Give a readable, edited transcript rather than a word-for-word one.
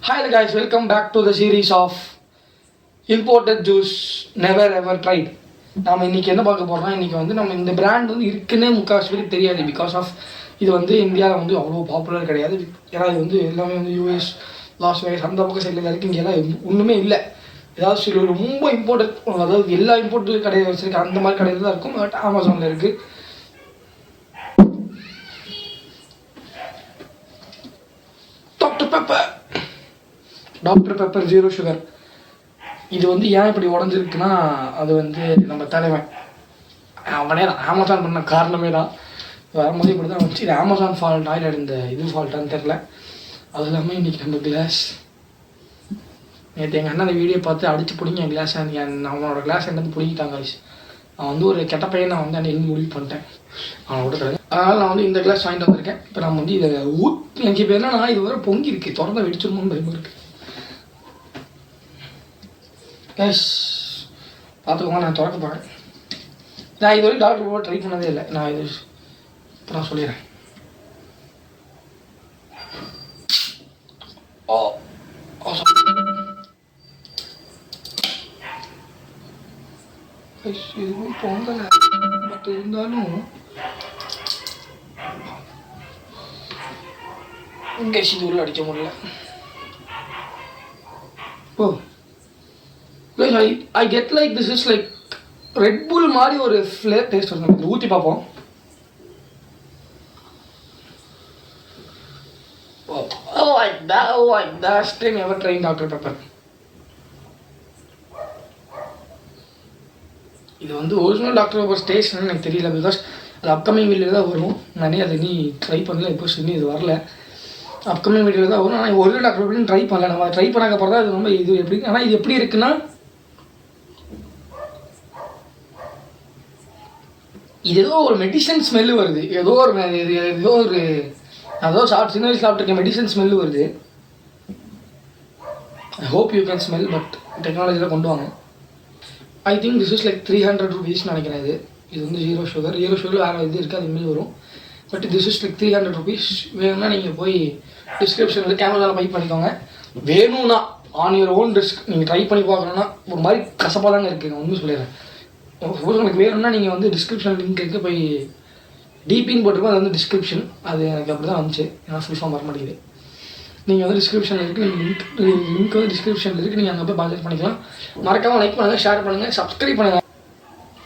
Hi guys, welcome back to the series of imported juice never ever tried. நாம் இன்றைக்கி என்ன பார்க்க போகிறோம்னா, இன்றைக்கி வந்து நம்ம இந்த பிராண்ட் வந்து இருக்குன்னே முக்கால்வாசி பேருக்கு தெரியாது. பிகாஸ் ஆஃப் இது வந்து இந்தியாவில் வந்து அவ்வளோ பாப்புலர் கிடையாது. ஏன்னா இது வந்து எல்லாமே வந்து யூஎஸ், லாஸ் வேகஸ் அந்த பக்கம் சைடில் இருக்குது. இங்கெல்லாம் ஒன்றுமே இல்லை. ஏதாவது சில ரொம்ப இம்போர்ட்டட், அதாவது எல்லா இம்போர்ட் கடையில் வச்சுருக்க அந்த மாதிரி கடையில் தான் இருக்கும். பட் அமேசானில் இருக்குது. Doctor pepper zero sugar. இது வந்து ஏன் இப்படி உடஞ்சிருக்குன்னா, அது வந்து நம்ம தலைவன் அவனே தான் அமேசான் பண்ண காரணமே தான். வரும்போது இப்படி தான் வச்சு இது அமேசான் ஃபால்ட்டா இல்லை இந்த இது ஃபால்ட்டான்னு தெரில. அது இல்லாமல் இன்றைக்கி நம்ம கிளாஸ், நேற்று எங்கள் அண்ணன் அந்த வீடியோ பார்த்து அடித்து பிடிங்க என் கிளாஸ், அவனோட கிளாஸ் என்னது பிடிக்கிட்டாங்க. அவன் வந்து ஒரு கெட்ட பையன், நான் வந்து அன்றைக்கி முடிவு பண்ணிட்டேன் அவனை விட்டுறது. அதனால் நான் வந்து இந்த கிளாஸ் வாங்கிட்டு வந்திருக்கேன். இப்போ நம்ம வந்து இதை எனக்கு இப்போ என்னன்னா, இது வர பொங்கி இருக்குது, திறந்த வெடிச்சிருமோன்னு பயமாக இருக்குது. கேஷ் பார்த்துக்கோங்க, நான் திறக்க போகிறேன். நான் இது வரைக்கும் டாக்டர் போக ட்ரை பண்ணதே இல்லை. நான் இது இப்போ நான் சொல்லிடுறேன். இதுவும் பொங்கலை, பட் இருந்தாலும் கேஷ் இது உள்ள அடிக்க முடியல. ஓ I get like this is like Red Bull மாதிரி ஒரு ஃப்ளேவர் டேஸ்ட் வருது. இது ஊற்றி பார்ப்போம். Last time ever trying Dr. Pepper. இது வந்து ஒரிஜினல் டாக்டர் பெப்பர் டேஸ்ட்னு எனக்கு தெரியல. பிகாஸ் அது அப்கமிங் வீடியோவில் தான் வரும். நானே அதை நீ ட்ரை பண்ணல, இப்போ இன்னும் இது வரல. அப்கமிங் வீடியோவில் தான் வரும். ஆனால் ஒரிஜினல் டாக்டர் பெப்பர்னு ட்ரை பண்ணல. நம்ம ட்ரை பண்ணாக்க அப்புறம் தான் அது ரொம்ப இது எப்படி. ஆனால் இது எப்படி இருக்குன்னா, இது ஏதோ ஒரு மெடிசன் ஸ்மெல்லு வருது. ஏதோ சின்ன வயசு சாப்பிட்ருக்க மெடிசன் ஸ்மெல்லு வருது. I hope you can smell, but டெக்னாலஜியில் கொண்டு வாங்க. I think this is like 300 rupees நினைக்கிறேன். இது வந்து ஜீரோ சுகர் வேறு இது இருக்குது, அது இனிமேல் வரும். But this is like 300 rupees. வேணும்னா நீங்கள் போய் டிஸ்கிரிப்ஷனில் கேமராவில் பை பண்ணிக்கோங்க. வேணும்னா ஆன் யுவர் ஓன் ரிஸ்க் நீங்கள் ட்ரை பண்ணி பார்க்கணுன்னா. ஒரு மாதிரி கசப்பாக தாங்க இருக்குது, நான் ஒன்றும் சொல்லிடுறேன். சப்போஸ் உங்களுக்கு வேணும்னா நீங்கள் வந்து டிஸ்கிரிப்ஷன் லிங்க் இருக்குது, போய் டிபின்னு போட்டிருக்கோம். அது வந்து டிஸ்கிரிப்ஷன், அது எனக்கு அப்படி தான் வந்துச்சு. ஏன்னா ஃபுல் ஃபார்ம் வர மாட்டேங்குது. நீங்கள் வந்து டிஸ்கிரிப்ஷனில் இருக்குது, லிங்க் வந்து டிஸ்கிரிப்ஷனில் இருக்குது. நீங்கள் அங்கே போய் பர்ச்சேஸ் பண்ணிக்கலாம். மறக்காமல் லைக் பண்ணுங்கள், ஷேர் பண்ணுங்கள், சப்ஸ்கிரைப் பண்ணுங்கள்.